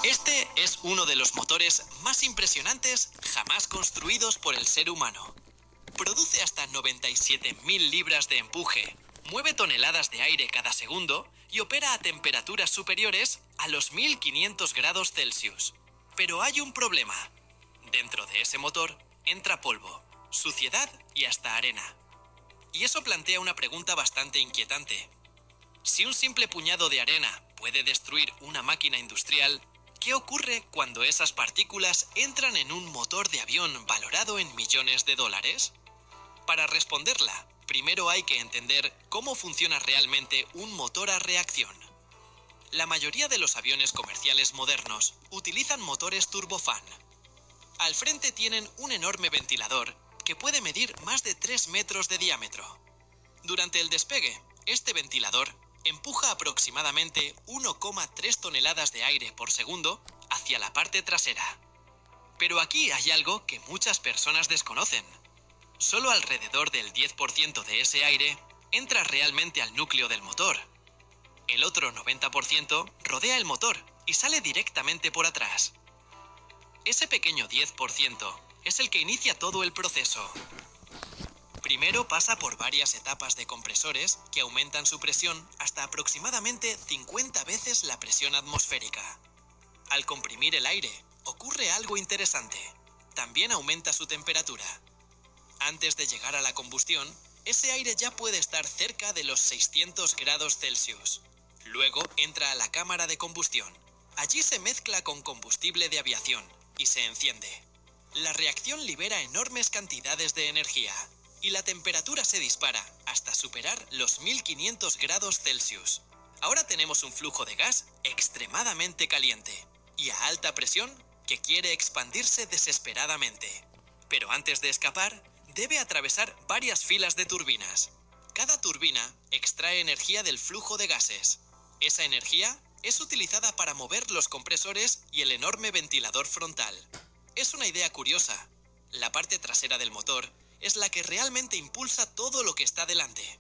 Este es uno de los motores más impresionantes jamás construidos por el ser humano. Produce hasta 97.000 libras de empuje, mueve toneladas de aire cada segundo y opera a temperaturas superiores a los 1500 grados Celsius. Pero hay un problema. Dentro de ese motor entra polvo, suciedad y hasta arena. Y eso plantea una pregunta bastante inquietante. Si un simple puñado de arena puede destruir una máquina industrial, ¿qué ocurre cuando esas partículas entran en un motor de avión valorado en millones de dólares? Para responderla, primero hay que entender cómo funciona realmente un motor a reacción. La mayoría de los aviones comerciales modernos utilizan motores turbofan. Al frente tienen un enorme ventilador que puede medir más de 3 metros de diámetro. Durante el despegue, este ventilador empuja aproximadamente 1,3 toneladas de aire por segundo hacia la parte trasera. Pero aquí hay algo que muchas personas desconocen. Solo alrededor del 10% de ese aire entra realmente al núcleo del motor. El otro 90% rodea el motor y sale directamente por atrás. Ese pequeño 10% es el que inicia todo el proceso. Primero pasa por varias etapas de compresores que aumentan su presión hasta aproximadamente 50 veces la presión atmosférica. Al comprimir el aire, ocurre algo interesante. También aumenta su temperatura. Antes de llegar a la combustión, ese aire ya puede estar cerca de los 600 grados Celsius. Luego entra a la cámara de combustión. Allí se mezcla con combustible de aviación y se enciende. La reacción libera enormes cantidades de energía y la temperatura se dispara hasta superar los 1500 grados Celsius. Ahora tenemos un flujo de gas extremadamente caliente y a alta presión que quiere expandirse desesperadamente. Pero antes de escapar, debe atravesar varias filas de turbinas. Cada turbina extrae energía del flujo de gases. Esa energía es utilizada para mover los compresores y el enorme ventilador frontal. Es una idea curiosa. La parte trasera del motor es la que realmente impulsa todo lo que está delante.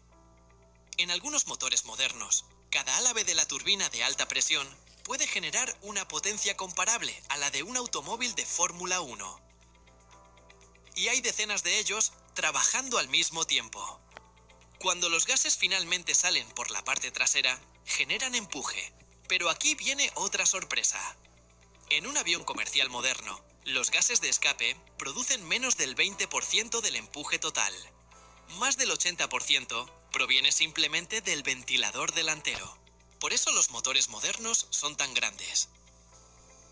En algunos motores modernos, cada álave de la turbina de alta presión puede generar una potencia comparable a la de un automóvil de Fórmula 1. Y hay decenas de ellos trabajando al mismo tiempo. Cuando los gases finalmente salen por la parte trasera, generan empuje. Pero aquí viene otra sorpresa. En un avión comercial moderno, los gases de escape producen menos del 20% del empuje total. Más del 80% proviene simplemente del ventilador delantero. Por eso los motores modernos son tan grandes.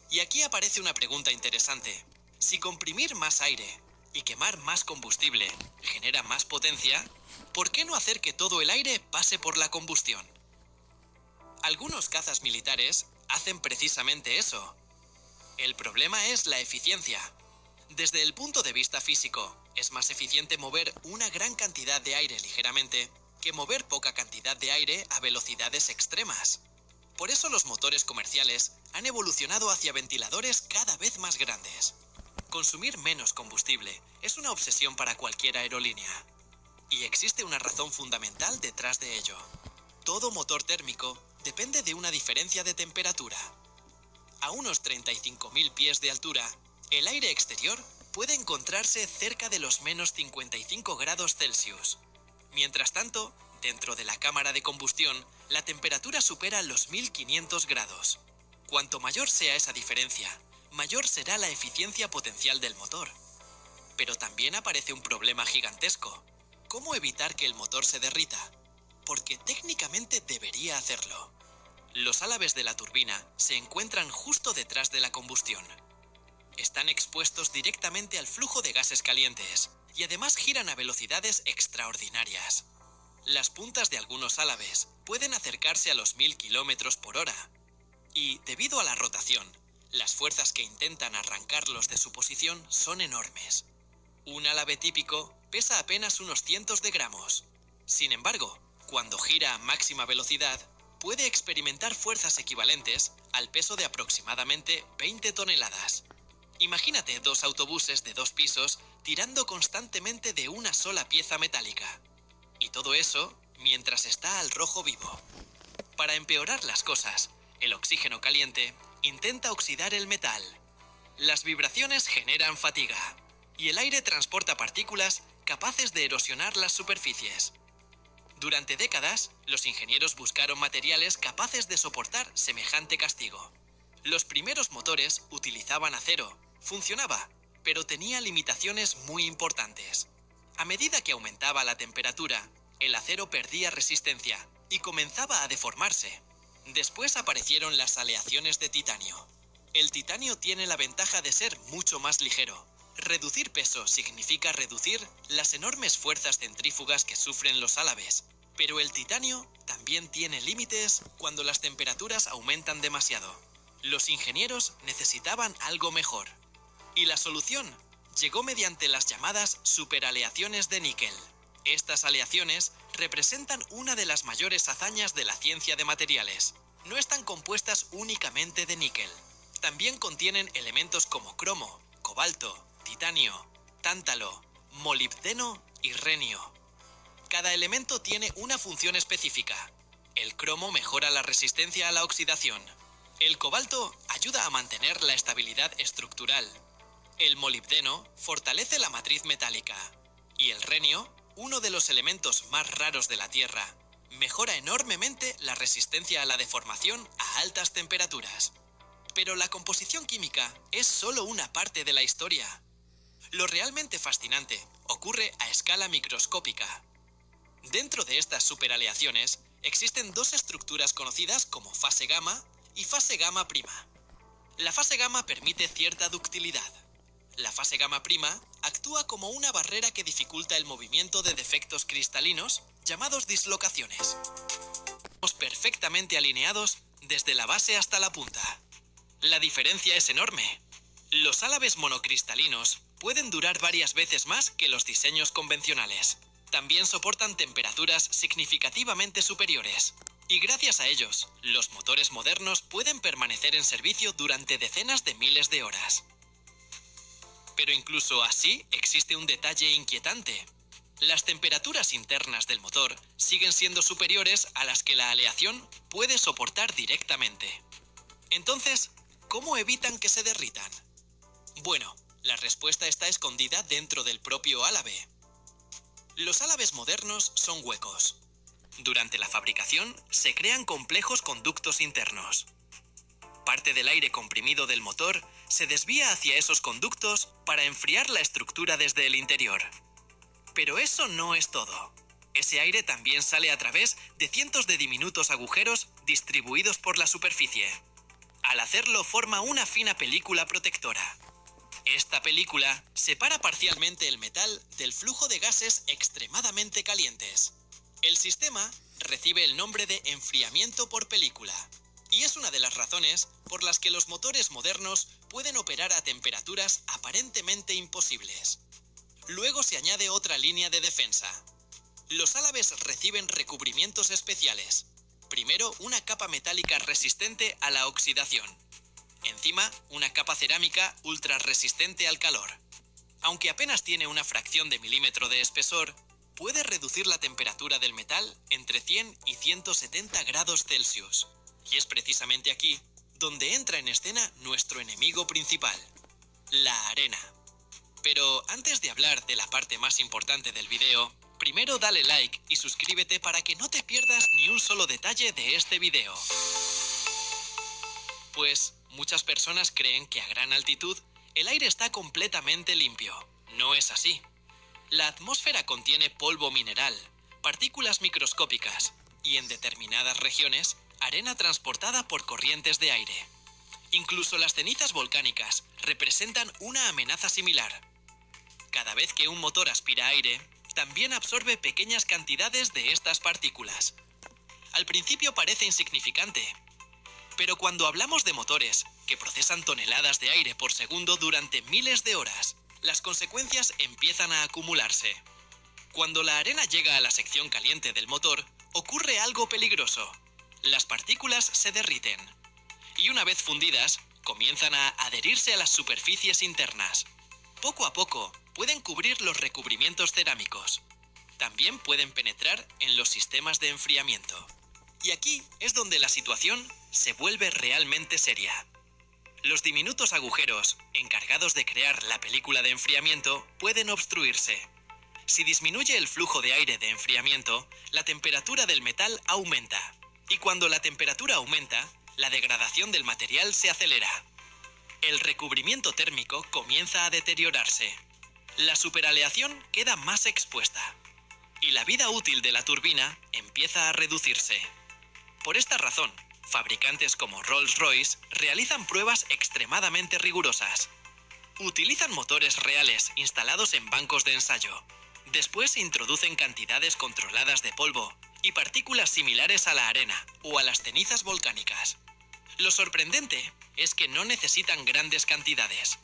Y aquí aparece una pregunta interesante. Si comprimir más aire y quemar más combustible genera más potencia, ¿por qué no hacer que todo el aire pase por la combustión? Algunos cazas militares hacen precisamente eso. El problema es la eficiencia. Desde el punto de vista físico, es más eficiente mover una gran cantidad de aire ligeramente que mover poca cantidad de aire a velocidades extremas. Por eso los motores comerciales han evolucionado hacia ventiladores cada vez más grandes. Consumir menos combustible es una obsesión para cualquier aerolínea. Y existe una razón fundamental detrás de ello. Todo motor térmico depende de una diferencia de temperatura. A unos 35.000 pies de altura, el aire exterior puede encontrarse cerca de los menos 55 grados Celsius. Mientras tanto, dentro de la cámara de combustión, la temperatura supera los 1500 grados. Cuanto mayor sea esa diferencia, mayor será la eficiencia potencial del motor. Pero también aparece un problema gigantesco. ¿Cómo evitar que el motor se derrita? Porque técnicamente debería hacerlo. Los álabes de la turbina se encuentran justo detrás de la combustión. Están expuestos directamente al flujo de gases calientes y además giran a velocidades extraordinarias. Las puntas de algunos álabes pueden acercarse a los 1000 kilómetros por hora. Y, debido a la rotación, las fuerzas que intentan arrancarlos de su posición son enormes. Un álave típico pesa apenas unos cientos de gramos. Sin embargo, cuando gira a máxima velocidad, puede experimentar fuerzas equivalentes al peso de aproximadamente 20 toneladas. Imagínate dos autobuses de 2 pisos tirando constantemente de una sola pieza metálica. Y todo eso mientras está al rojo vivo. Para empeorar las cosas, el oxígeno caliente intenta oxidar el metal. Las vibraciones generan fatiga, y el aire transporta partículas capaces de erosionar las superficies. Durante décadas, los ingenieros buscaron materiales capaces de soportar semejante castigo. Los primeros motores utilizaban acero. Funcionaba, pero tenía limitaciones muy importantes. A medida que aumentaba la temperatura, el acero perdía resistencia y comenzaba a deformarse. Después aparecieron las aleaciones de titanio. El titanio tiene la ventaja de ser mucho más ligero. Reducir peso significa reducir las enormes fuerzas centrífugas que sufren los álabes. Pero el titanio también tiene límites cuando las temperaturas aumentan demasiado. Los ingenieros necesitaban algo mejor. Y la solución llegó mediante las llamadas superaleaciones de níquel. Estas aleaciones representan una de las mayores hazañas de la ciencia de materiales. No están compuestas únicamente de níquel. También contienen elementos como cromo, cobalto, titanio, tántalo, molibdeno y renio. Cada elemento tiene una función específica. El cromo mejora la resistencia a la oxidación. El cobalto ayuda a mantener la estabilidad estructural. El molibdeno fortalece la matriz metálica. Y el renio, uno de los elementos más raros de la Tierra, mejora enormemente la resistencia a la deformación a altas temperaturas. Pero la composición química es solo una parte de la historia. Lo realmente fascinante ocurre a escala microscópica. Dentro de estas superaleaciones existen dos estructuras conocidas como fase gamma y fase gamma prima. La fase gamma permite cierta ductilidad. La fase gamma prima actúa como una barrera que dificulta el movimiento de defectos cristalinos llamados dislocaciones. Estamos perfectamente alineados desde la base hasta la punta. La diferencia es enorme. Los álabes monocristalinos pueden durar varias veces más que los diseños convencionales. También soportan temperaturas significativamente superiores. Y gracias a ellos, los motores modernos pueden permanecer en servicio durante decenas de miles de horas. Pero incluso así existe un detalle inquietante. Las temperaturas internas del motor siguen siendo superiores a las que la aleación puede soportar directamente. Entonces, ¿cómo evitan que se derritan? Bueno, la respuesta está escondida dentro del propio álabe. Los álabes modernos son huecos. Durante la fabricación se crean complejos conductos internos. Parte del aire comprimido del motor se desvía hacia esos conductos para enfriar la estructura desde el interior. Pero eso no es todo. Ese aire también sale a través de cientos de diminutos agujeros distribuidos por la superficie. Al hacerlo forma una fina película protectora. Esta película separa parcialmente el metal del flujo de gases extremadamente calientes. El sistema recibe el nombre de enfriamiento por película, y es una de las razones por las que los motores modernos pueden operar a temperaturas aparentemente imposibles. Luego se añade otra línea de defensa. Los álabes reciben recubrimientos especiales. Primero, una capa metálica resistente a la oxidación. Encima, una capa cerámica ultra resistente al calor. Aunque apenas tiene una fracción de milímetro de espesor, puede reducir la temperatura del metal entre 100 y 170 grados Celsius. Y es precisamente aquí donde entra en escena nuestro enemigo principal, la arena. Pero antes de hablar de la parte más importante del video, primero dale like y suscríbete para que no te pierdas ni un solo detalle de este video. Pues muchas personas creen que a gran altitud el aire está completamente limpio. No es así. La atmósfera contiene polvo mineral, partículas microscópicas y, en determinadas regiones, arena transportada por corrientes de aire. Incluso las cenizas volcánicas representan una amenaza similar. Cada vez que un motor aspira aire, también absorbe pequeñas cantidades de estas partículas. Al principio parece insignificante, pero cuando hablamos de motores que procesan toneladas de aire por segundo durante miles de horas, las consecuencias empiezan a acumularse. Cuando la arena llega a la sección caliente del motor, ocurre algo peligroso. Las partículas se derriten. Y una vez fundidas, comienzan a adherirse a las superficies internas. Poco a poco, pueden cubrir los recubrimientos cerámicos. También pueden penetrar en los sistemas de enfriamiento. Y aquí es donde la situación se vuelve realmente seria. Los diminutos agujeros, encargados de crear la película de enfriamiento, pueden obstruirse. Si disminuye el flujo de aire de enfriamiento, la temperatura del metal aumenta. Y cuando la temperatura aumenta, la degradación del material se acelera. El recubrimiento térmico comienza a deteriorarse. La superaleación queda más expuesta. Y la vida útil de la turbina empieza a reducirse. Por esta razón, fabricantes como Rolls-Royce realizan pruebas extremadamente rigurosas. Utilizan motores reales instalados en bancos de ensayo. Después introducen cantidades controladas de polvo y partículas similares a la arena o a las cenizas volcánicas. Lo sorprendente es que no necesitan grandes cantidades.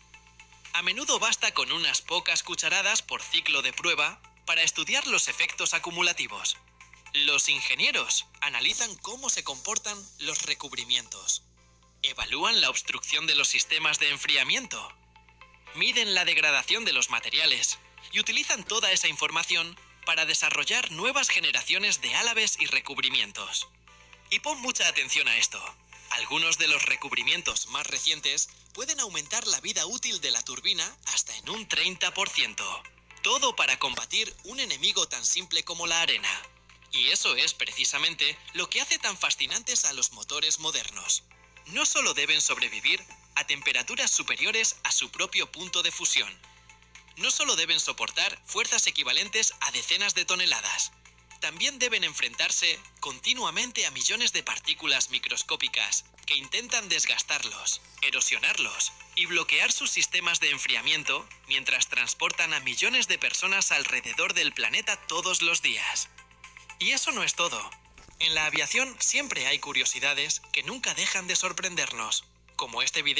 A menudo basta con unas pocas cucharadas por ciclo de prueba para estudiar los efectos acumulativos. Los ingenieros analizan cómo se comportan los recubrimientos. Evalúan la obstrucción de los sistemas de enfriamiento. Miden la degradación de los materiales y utilizan toda esa información para desarrollar nuevas generaciones de álabes y recubrimientos. Y pon mucha atención a esto. Algunos de los recubrimientos más recientes pueden aumentar la vida útil de la turbina hasta en un 30%. Todo para combatir un enemigo tan simple como la arena. Y eso es precisamente lo que hace tan fascinantes a los motores modernos. No solo deben sobrevivir a temperaturas superiores a su propio punto de fusión. No solo deben soportar fuerzas equivalentes a decenas de toneladas. También deben enfrentarse continuamente a millones de partículas microscópicas que intentan desgastarlos, erosionarlos y bloquear sus sistemas de enfriamiento mientras transportan a millones de personas alrededor del planeta todos los días. Y eso no es todo. En la aviación siempre hay curiosidades que nunca dejan de sorprendernos, como este video.